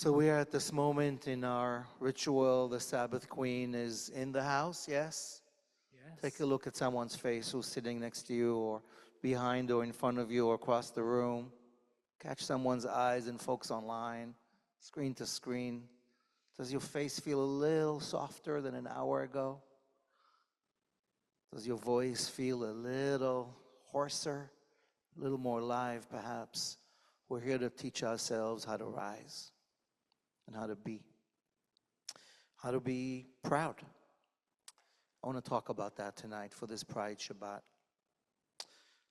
So we are at this moment in our ritual. The Sabbath Queen is in the house, yes? Yes. Take a look at someone's face who's sitting next to you or behind or in front of you or across the room. Catch someone's eyes and focus online, screen to screen. Does your face feel a little softer than an hour ago? Does your voice feel a little hoarser, a little more live perhaps? We're here to teach ourselves how to rise and how to be proud. I want to talk about that tonight for this Pride Shabbat.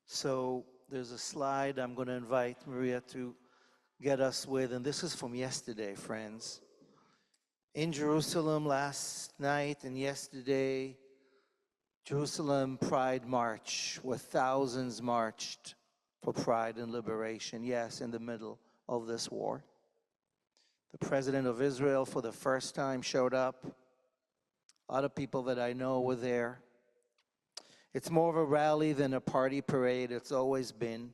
So there's a slide I'm going to invite Maria to get us with, and this is from yesterday, friends. In Jerusalem last night and yesterday, Jerusalem Pride March, where thousands marched for pride and liberation. Yes, in the middle of this war. The president of Israel for the first time showed up. A lot of people that I know were there. It's more of a rally than a party parade. It's always been.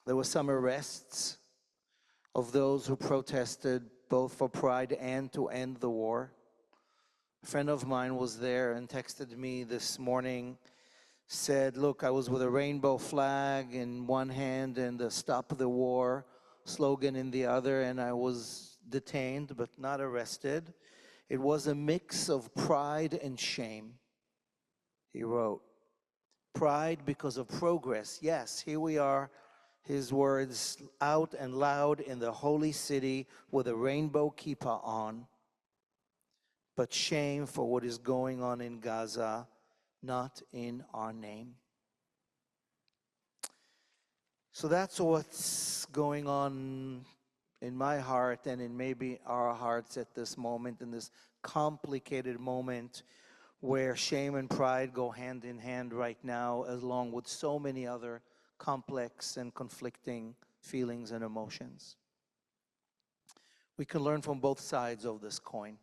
There were some arrests of those who protested both for pride and to end the war. A friend of mine was there and texted me this morning, said, look, I was with a rainbow flag in one hand and the Stop the War slogan in the other, and I was detained but not arrested. It was a mix of pride and shame, he wrote. Pride because of progress. Yes, here we are, his words, out and loud in the holy city with a rainbow kippah on. But shame for what is going on in Gaza, not in our name. So that's what's going on in my heart and in maybe our hearts at this moment, in this complicated moment where shame and pride go hand in hand right now, along with so many other complex and conflicting feelings and emotions. We can learn from both sides of this coin,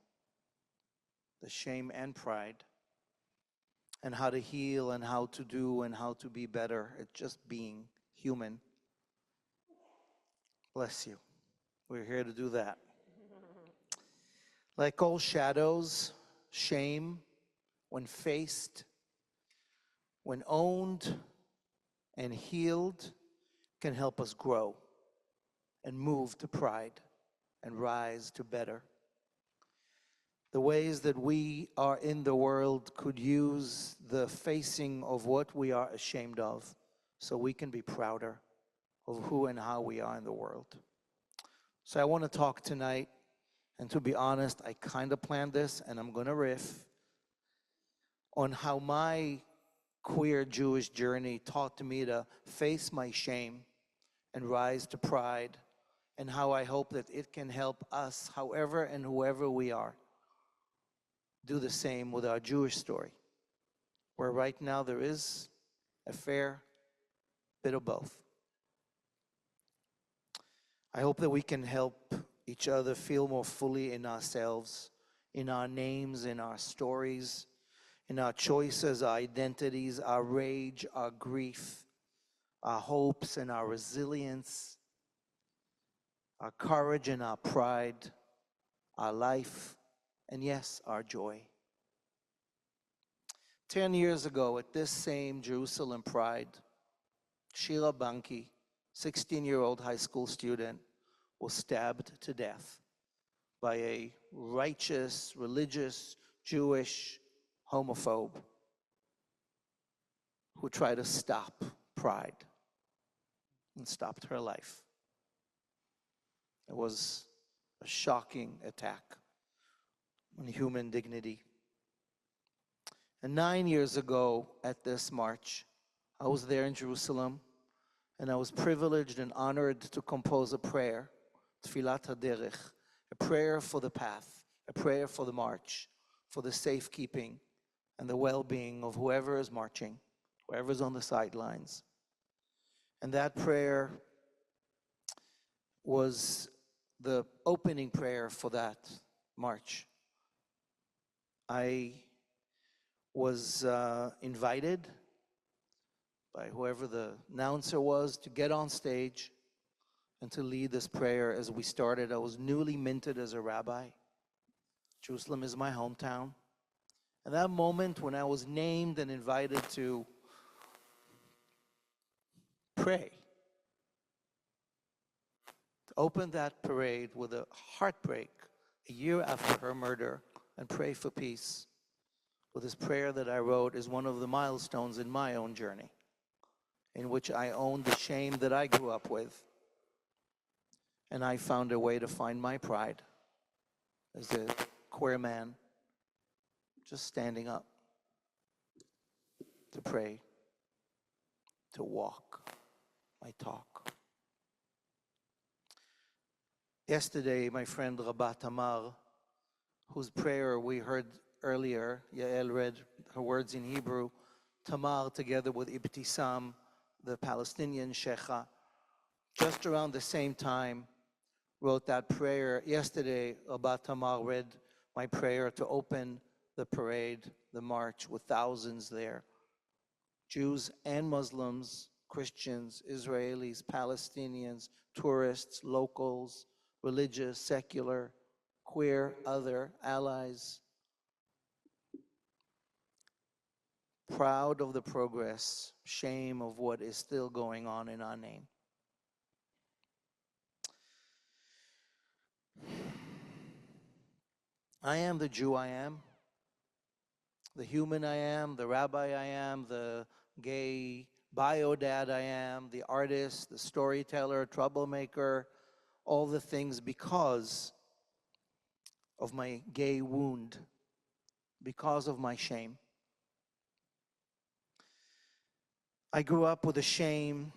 the shame and pride, and how to heal and how to do and how to be better at just being human. Bless you. We're here to do that. Like all shadows, shame, when faced, when owned and healed, can help us grow and move to pride and rise to better. The ways that we are in the world could use the facing of what we are ashamed of so we can be prouder of who and how we are in the world. So I want to talk tonight, and to be honest, I kind of planned this, and I'm going to riff on how my queer Jewish journey taught me to face my shame and rise to pride, and how I hope that it can help us, however and whoever we are, do the same with our Jewish story, where right now there is a fair bit of both. I hope that we can help each other feel more fully in ourselves, in our names, in our stories, in our choices, our identities, our rage, our grief, our hopes and our resilience, our courage and our pride, our life, and yes, our joy. 10 years ago, at this same Jerusalem Pride, Shira Banki, 16-year-old high school student, was stabbed to death by a righteous, religious, Jewish homophobe who tried to stop pride and stopped her life. It was a shocking attack on human dignity. And 9 years ago at this march, I was there in Jerusalem, and I was privileged and honored to compose a prayer, Tfilat HaDerech, a prayer for the path, a prayer for the march, for the safekeeping and the well-being of whoever is marching, whoever is on the sidelines. And that prayer was the opening prayer for that march. I was invited by whoever the announcer was to get on stage and to lead this prayer as we started. I was newly minted as a rabbi. Jerusalem is my hometown. And that moment when I was named and invited to pray, to open that parade with a heartbreak a year after her murder and pray for peace with this prayer that I wrote is one of the milestones in my own journey, in which I own the shame that I grew up with. And I found a way to find my pride as a queer man, just standing up to pray, to walk my talk. Yesterday, my friend Rabbi Tamar, whose prayer we heard earlier, Yael read her words in Hebrew, Tamar together with Ibtisam, the Palestinian Sheikha, just around the same time, wrote that prayer. Yesterday, Rabbi Tamar read my prayer to open the parade, the march, with thousands there. Jews and Muslims, Christians, Israelis, Palestinians, tourists, locals, religious, secular, queer, other, allies. Proud of the progress, shame of what is still going on in our name. I am the Jew I am, the human I am, the rabbi I am, the gay bio dad I am, the artist, the storyteller, troublemaker, all the things because of my gay wound, because of my shame. I grew up with the shame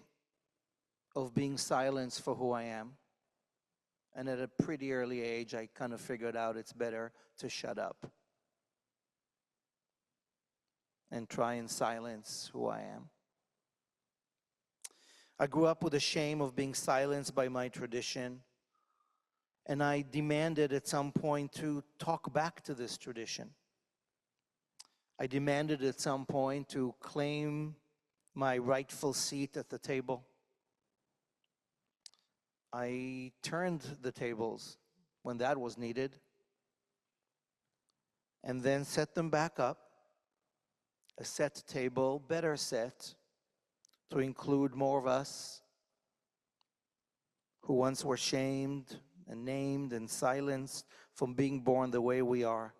of being silenced for who I am. And at a pretty early age, I kind of figured out it's better to shut up and try and silence who I am. I grew up with the shame of being silenced by my tradition, and I demanded at some point to talk back to this tradition. I demanded at some point to claim my rightful seat at the table. I turned the tables when that was needed, and then set them back up, a set table, better set, to include more of us who once were shamed and named and silenced from being born the way we are,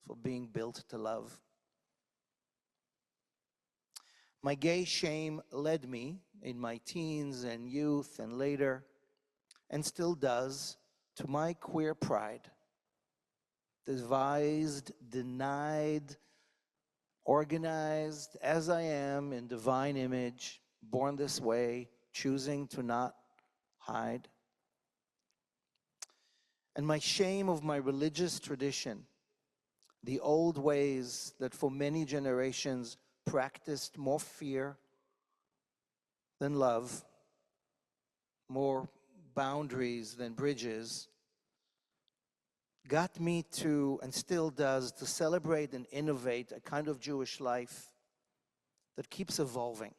for being built to love. My gay shame led me in my teens and youth and later, and still does, to my queer pride. Devised, denied, organized as I am in divine image, born this way, choosing to not hide. And my shame of my religious tradition, the old ways that for many generations practiced more fear than love, more boundaries than bridges, got me to, and still does, to celebrate and innovate a kind of Jewish life that keeps evolving,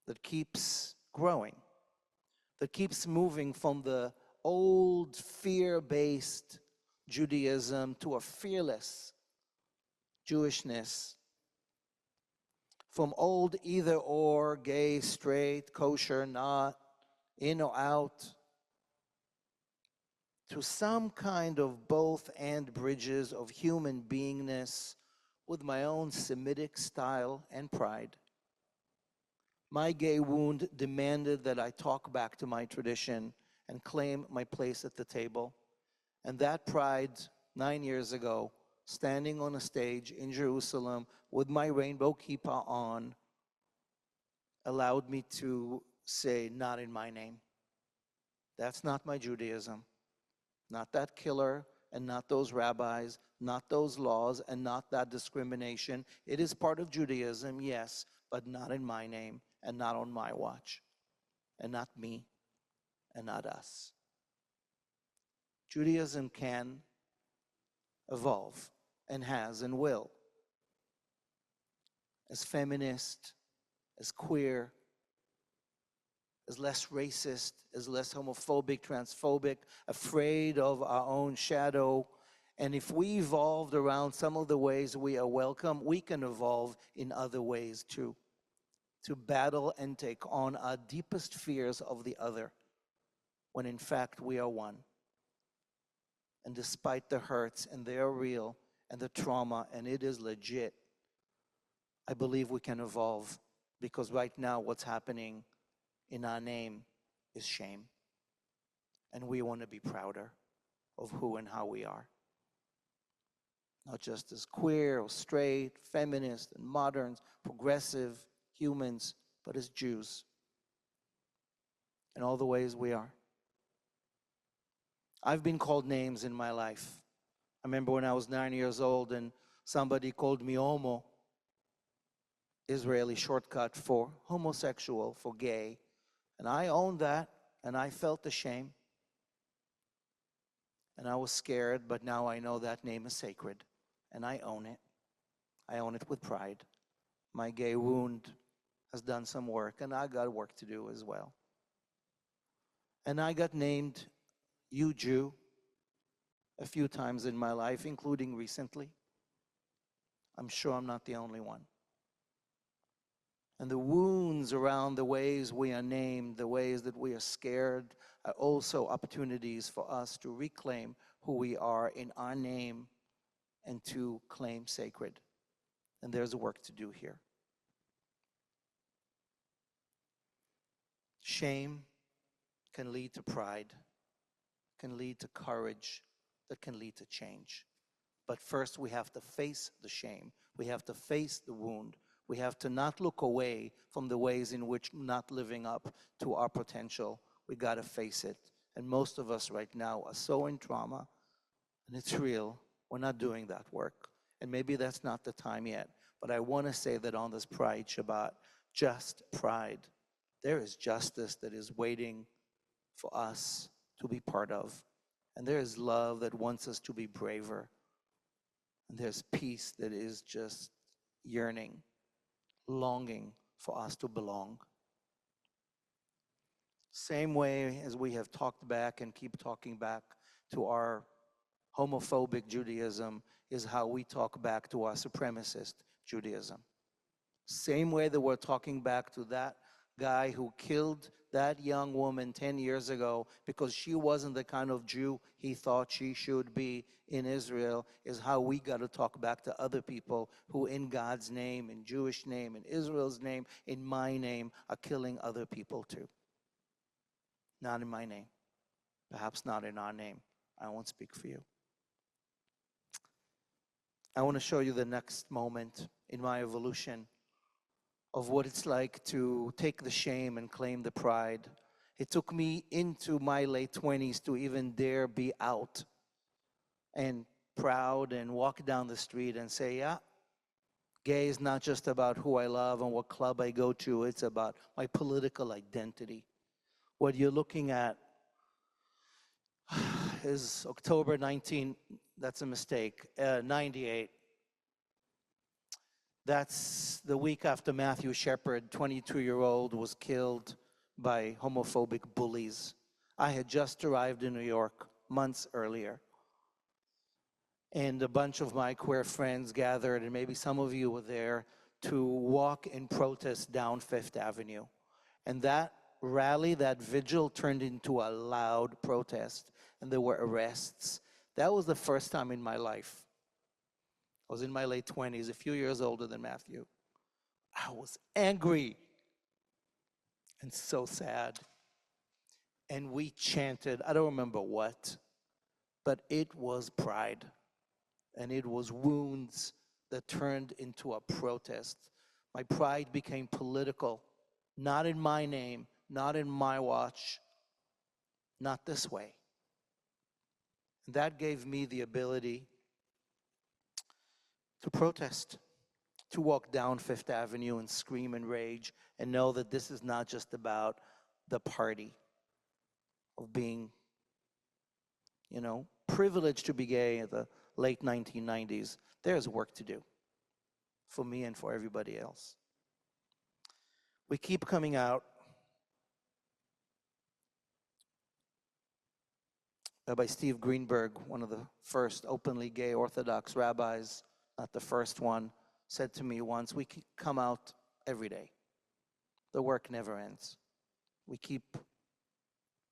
that keeps growing, that keeps moving from the old fear-based Judaism to a fearless Jewishness, from old either or, gay, straight, kosher, not, in or out, to some kind of both and bridges of human beingness with my own Semitic style and pride. My gay wound demanded that I talk back to my tradition and claim my place at the table. And that pride, 9 years ago, standing on a stage in Jerusalem with my rainbow kippah on, allowed me to say, not in my name. That's not my Judaism. Not that killer, and not those rabbis, not those laws, and not that discrimination. It is part of Judaism, yes, but not in my name, and not on my watch, and not me, and not us. Judaism can evolve, and has, and will. As feminist, as queer, is less racist, is less homophobic, transphobic, afraid of our own shadow. And if we evolved around some of the ways we are welcome, we can evolve in other ways too, to battle and take on our deepest fears of the other, when in fact we are one. And despite the hurts, and they are real, and the trauma, and it is legit, I believe we can evolve, because right now what's happening in our name is shame. And we want to be prouder of who and how we are. Not just as queer or straight, feminist and moderns, progressive humans, but as Jews. In all the ways we are. I've been called names in my life. I remember when I was 9 years old and somebody called me homo, Israeli shortcut for homosexual, for gay. And I owned that, and I felt the shame. And I was scared, but now I know that name is sacred, and I own it. I own it with pride. My gay wound has done some work, and I got work to do as well. And I got named you Jew a few times in my life, including recently. I'm sure I'm not the only one. And the wounds around the ways we are named, the ways that we are scared, are also opportunities for us to reclaim who we are in our name and to claim sacred. And there's work to do here. Shame can lead to pride, can lead to courage, that can lead to change. But first we have to face the shame. We have to face the wound. We have to not look away from the ways in which not living up to our potential. We got to face it. And most of us right now are so in trauma, and it's real. We're not doing that work. And maybe that's not the time yet. But I want to say that on this Pride Shabbat, just pride, there is justice that is waiting for us to be part of. And there is love that wants us to be braver. And there's peace that is just yearning, longing for us to belong. Same way as we have talked back and keep talking back to our homophobic Judaism is how we talk back to our supremacist Judaism. Same way that we're talking back to that guy who killed that young woman 10 years ago because she wasn't the kind of Jew he thought she should be in Israel, is how we got to talk back to other people who in God's name, in Jewish name, in Israel's name, in my name, are killing other people too. Not in my name. Perhaps not in our name. I won't speak for you. I want to show you the next moment in my evolution of what it's like to take the shame and claim the pride. It took me into my late 20s to even dare be out and proud and walk down the street and say, yeah, gay is not just about who I love and what club I go to, it's about my political identity. What you're looking at is October 19, that's a mistake, 98. That's the week after Matthew Shepard, 22-year-old, was killed by homophobic bullies. I had just arrived in New York months earlier. And a bunch of my queer friends gathered, and maybe some of you were there, to walk in protest down Fifth Avenue. And that rally, that vigil, turned into a loud protest, and there were arrests. That was the first time in my life. I was in my late 20s, a few years older than Matthew. I was angry and so sad. And we chanted, I don't remember what, but it was pride. And it was wounds that turned into a protest. My pride became political, not in my name, not in my watch, not this way. And that gave me the ability to protest, to walk down Fifth Avenue and scream and rage and know that this is not just about the party of being, privileged to be gay in the late 1990s. There's work to do for me and for everybody else. We keep coming out. Rabbi Steve Greenberg, one of the first openly gay Orthodox rabbis, not the first one, said to me once, we come out every day. The work never ends. We keep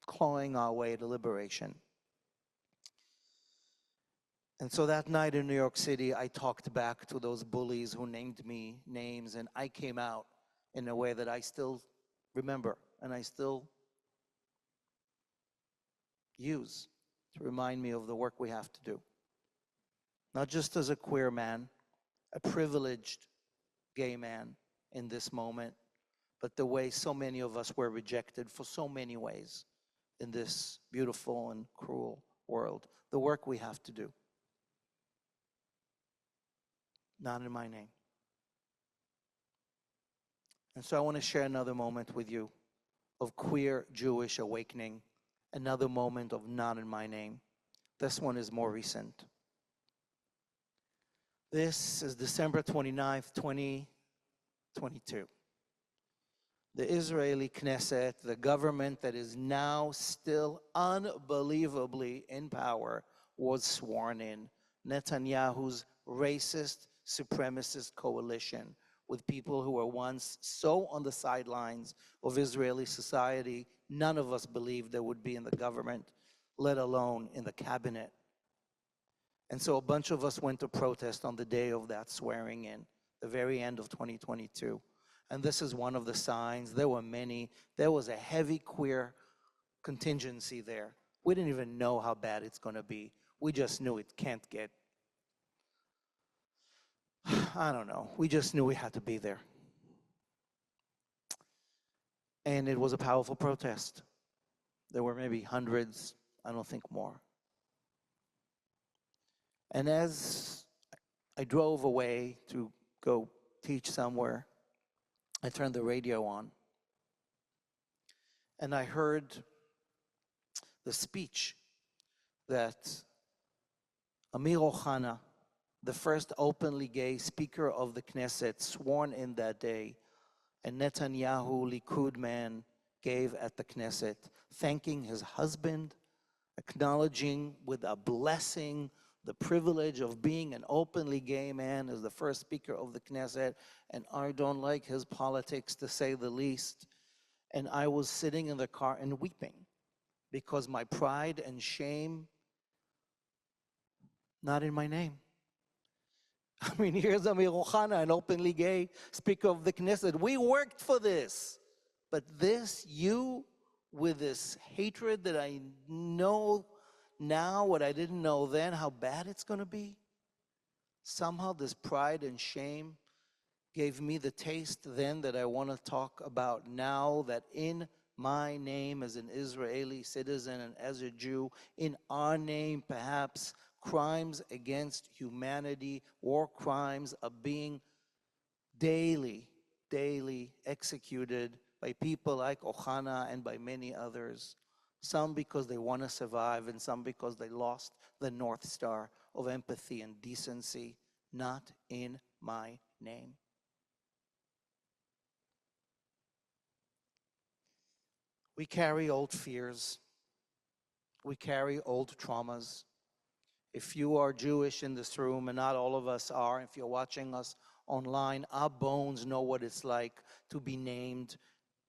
clawing our way to liberation. And so that night in New York City, I talked back to those bullies who named me names, and I came out in a way that I still remember and I still use to remind me of the work we have to do. Not just as a queer man, a privileged gay man in this moment, but the way so many of us were rejected for so many ways in this beautiful and cruel world. The work we have to do. Not in my name. And so I want to share another moment with you of queer Jewish awakening, another moment of not in my name. This one is more recent. This is December 29th, 2022. The Israeli Knesset, the government that is now still unbelievably in power, was sworn in. Netanyahu's racist, supremacist coalition with people who were once so on the sidelines of Israeli society, none of us believed they would be in the government, let alone in the cabinet. And so a bunch of us went to protest on the day of that swearing in, the very end of 2022. And this is one of the signs. There were many. There was a heavy queer contingency there. We didn't even know how bad it's going to be. We just knew it can't get, I don't know. We just knew we had to be there. And it was a powerful protest. There were maybe hundreds, I don't think more. And as I drove away to go teach somewhere, I turned the radio on. And I heard the speech that Amir Ohana, the first openly gay speaker of the Knesset, sworn in that day, and Netanyahu, Likud man, gave at the Knesset, thanking his husband, acknowledging with a blessing the privilege of being an openly gay man as the first speaker of the Knesset, and I don't like his politics, to say the least. And I was sitting in the car and weeping because my pride and shame, not in my name. I mean, here's Amir Ohana, an openly gay speaker of the Knesset. We worked for this. But this, you, with this hatred that I know now, what I didn't know then, how bad it's going to be. Somehow this pride and shame gave me the taste then that I want to talk about now, that in my name as an Israeli citizen and as a Jew, in our name perhaps, crimes against humanity, war crimes are being daily executed by people like Ohana and by many others. Some because they want to survive and some because they lost the North Star of empathy and decency. Not in my name. We carry old fears. We carry old traumas. If you are Jewish in this room, and not all of us are, if you're watching us online, our bones know what it's like to be named.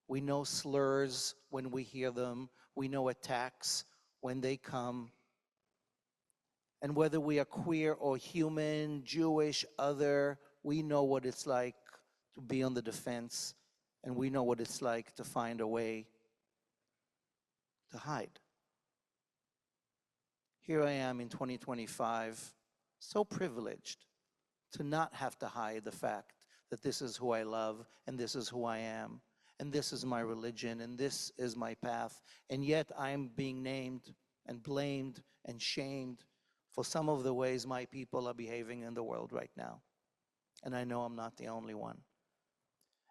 We know slurs when we hear them. We know attacks when they come. And whether we are queer or human, Jewish, other, we know what it's like to be on the defense, and we know what it's like to find a way to hide. Here I am in 2025, so privileged to not have to hide the fact that this is who I love, and this is who I am, and this is my religion, and this is my path, and yet I'm being named and blamed and shamed for some of the ways my people are behaving in the world right now. And I know I'm not the only one.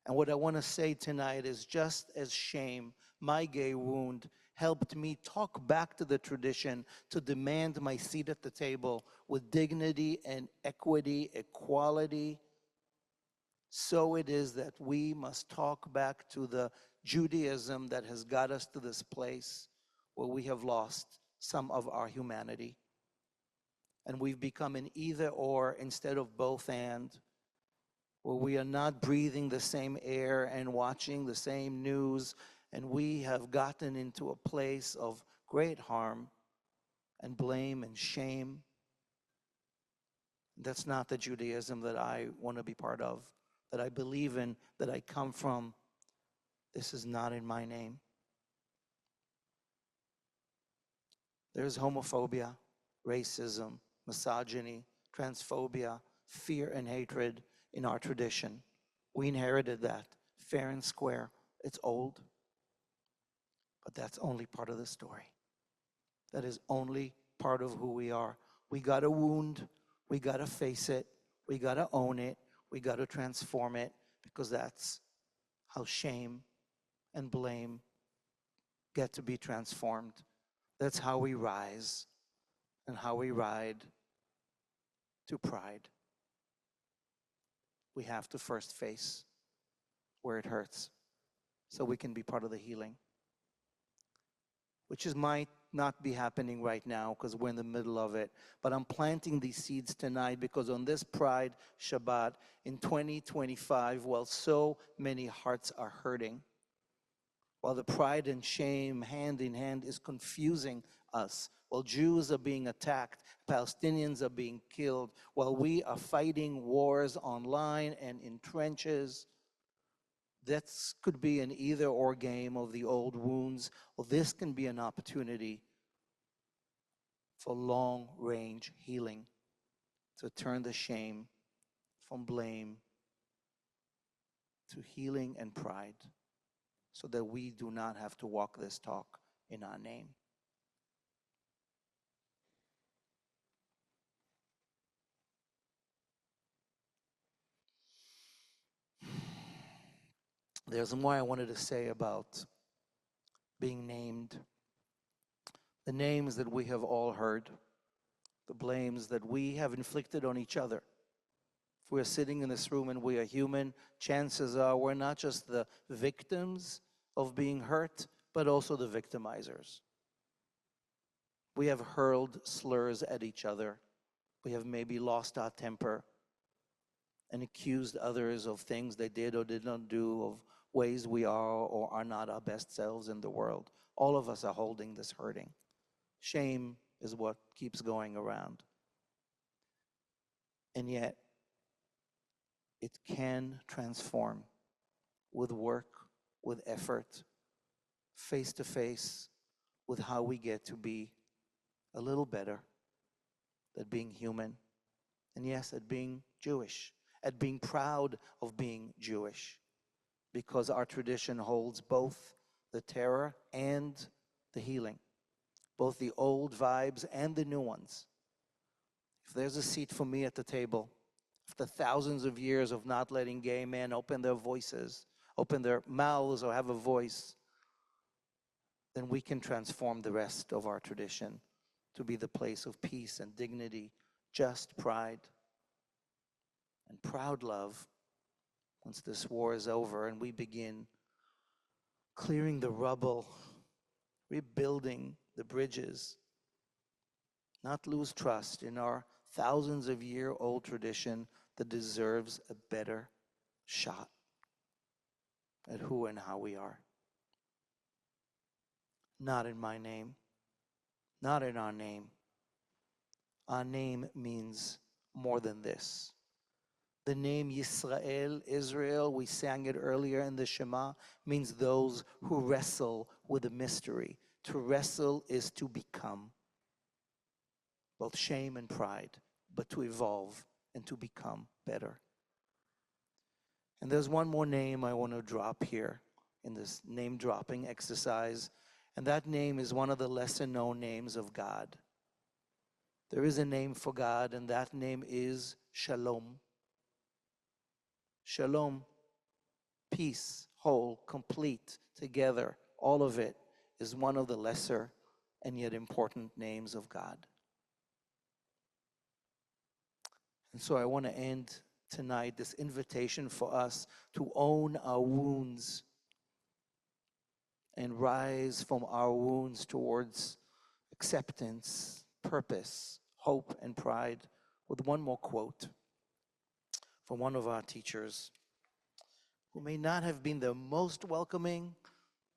And what I want to say tonight is, just as shame, my gay wound, helped me talk back to the tradition to demand my seat at the table with dignity and equity, equality, so it is that we must talk back to the Judaism that has got us to this place where we have lost some of our humanity. And we've become an either or instead of both and, where we are not breathing the same air and watching the same news, and we have gotten into a place of great harm and blame and shame. That's not the Judaism that I want to be part of, that I believe in, that I come from. This is not in my name. There's homophobia, racism, misogyny, transphobia, fear and hatred in our tradition. We inherited that fair and square. It's old, but that's only part of the story. That is only part of who we are. We got a wound. We got to face it. We got to own it. We got to transform it, because that's how shame and blame get to be transformed. That's how we rise and how we ride to pride. We have to first face where it hurts so we can be part of the healing, which might not be happening right now because we're in the middle of it. But I'm planting these seeds tonight because on this Pride Shabbat in 2025, while so many hearts are hurting, while the pride and shame hand in hand is confusing us, while Jews are being attacked, Palestinians are being killed, while we are fighting wars online and in trenches, that could be an either or game of the old wounds, or this can be an opportunity for long range healing, to turn the shame from blame to healing and pride, so that we do not have to walk this talk in our name. There's more I wanted to say about being named. The names that we have all heard, the blames that we have inflicted on each other. If we're sitting in this room and we are human, chances are we're not just the victims of being hurt, but also the victimizers. We have hurled slurs at each other. We have maybe lost our temper and accused others of things they did or did not do, of ways we are or are not our best selves in the world. All of us are holding this hurting. Shame is what keeps going around. And yet, it can transform with work, with effort, face to face, with how we get to be a little better at being human. And yes, at being Jewish, at being proud of being Jewish, because our tradition holds both the terror and the healing, both the old vibes and the new ones. If there's a seat for me at the table, after thousands of years of not letting gay men open their voices, open their mouths or have a voice, then we can transform the rest of our tradition to be the place of peace and dignity, just pride and proud love. Once this war is over and we begin clearing the rubble, rebuilding the bridges, not lose trust in our thousands of year old tradition that deserves a better shot at who and how we are. Not in my name, not in our name. Our name means more than this. The name Yisrael, Israel, we sang it earlier in the Shema, means those who wrestle with the mystery. To wrestle is to become, both shame and pride, but to evolve and to become better. And there's one more name I want to drop here in this name dropping exercise, and that name is one of the lesser known names of God. There is a name for God, and that name is Shalom. Shalom, peace, whole, complete, together, all of it is one of the lesser and yet important names of God. And so I want to end tonight this invitation for us to own our wounds and rise from our wounds towards acceptance, purpose, hope, and pride with one more quote from one of our teachers who may not have been the most welcoming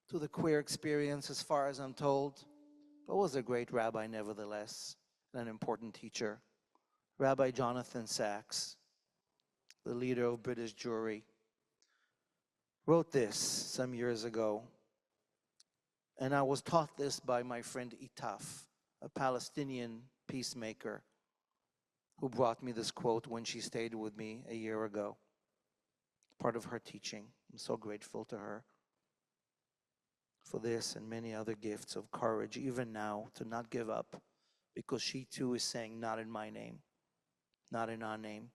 to the queer experience as far as I'm told, but was a great rabbi nevertheless, and an important teacher. Rabbi Jonathan Sacks, the leader of British Jewry, wrote this some years ago, and I was taught this by my friend Itaf, a Palestinian peacemaker, who brought me this quote when she stayed with me a year ago. Part of her teaching. I'm so grateful to her for this and many other gifts of courage, even now, to not give up, because she too is saying, not in my name, not in our name.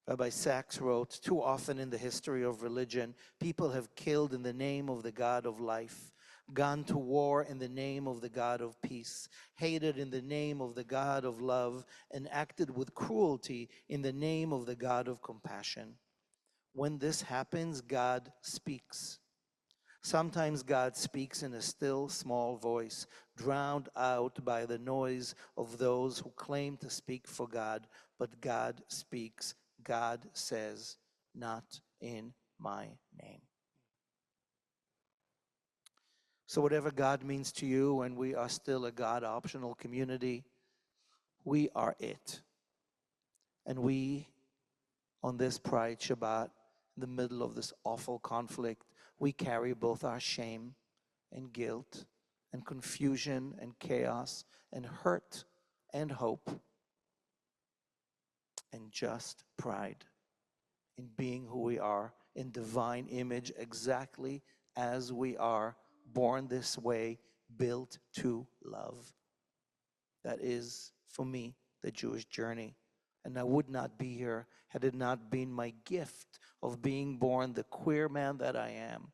Rabbi Sacks wrote, too often in the history of religion, people have killed in the name of the God of life, gone to war in the name of the God of peace, hated in the name of the God of love, and acted with cruelty in the name of the God of compassion. When this happens, God speaks. Sometimes God speaks in a still, small voice, drowned out by the noise of those who claim to speak for God, but God speaks. God says, not in my name. So whatever God means to you, and we are still a God-optional community, we are it. And we, on this Pride Shabbat, in the middle of this awful conflict, we carry both our shame and guilt and confusion and chaos and hurt and hope and just pride in being who we are, in divine image, exactly as we are, born this way, built to love. That is, for me, the Jewish journey. And I would not be here had it not been my gift of being born the queer man that I am,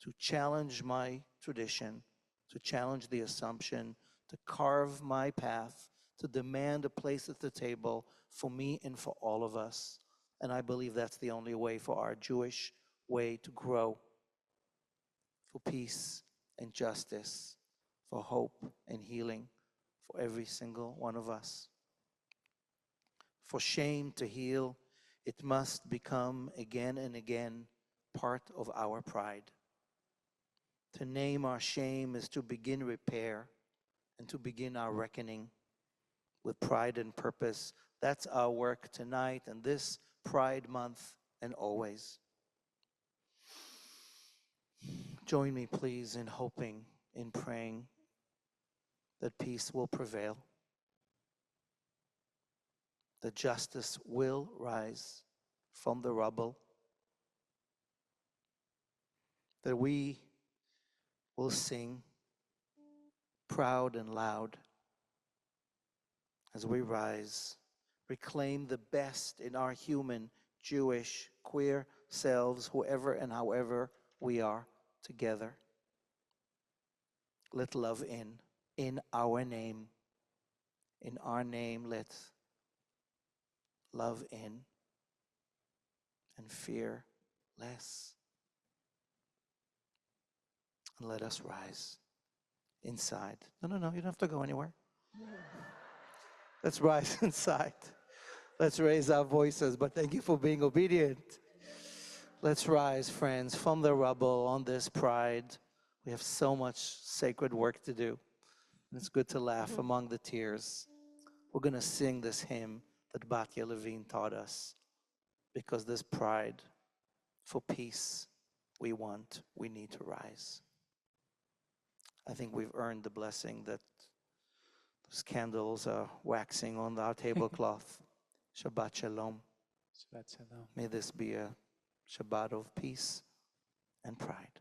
to challenge my tradition, to challenge the assumption, to carve my path, to demand a place at the table for me and for all of us. And I believe that's the only way for our Jewish way to grow, for peace and justice, for hope and healing for every single one of us. For shame to heal, it must become again and again part of our pride. To name our shame is to begin repair and to begin our reckoning with pride and purpose. That's our work tonight and this Pride Month and always. Join me, please, in hoping, in praying that peace will prevail, that justice will rise from the rubble, that we will sing proud and loud as we rise, reclaim the best in our human, Jewish, queer selves, whoever and however we are together. Let love in our name. In our name, let love in and fear less. And let us rise inside. No, you don't have to go anywhere. Let's rise inside. Let's raise our voices, but thank you for being obedient. Let's rise, friends, from the rubble on this Pride. We have so much sacred work to do. And it's good to laugh among the tears. We're going to sing this hymn that Batya Levine taught us, because this Pride, for peace, we need to rise. I think we've earned the blessing that those candles are waxing on our tablecloth. Shabbat Shalom. Shabbat Shalom. May this be a Shabbat of peace and pride.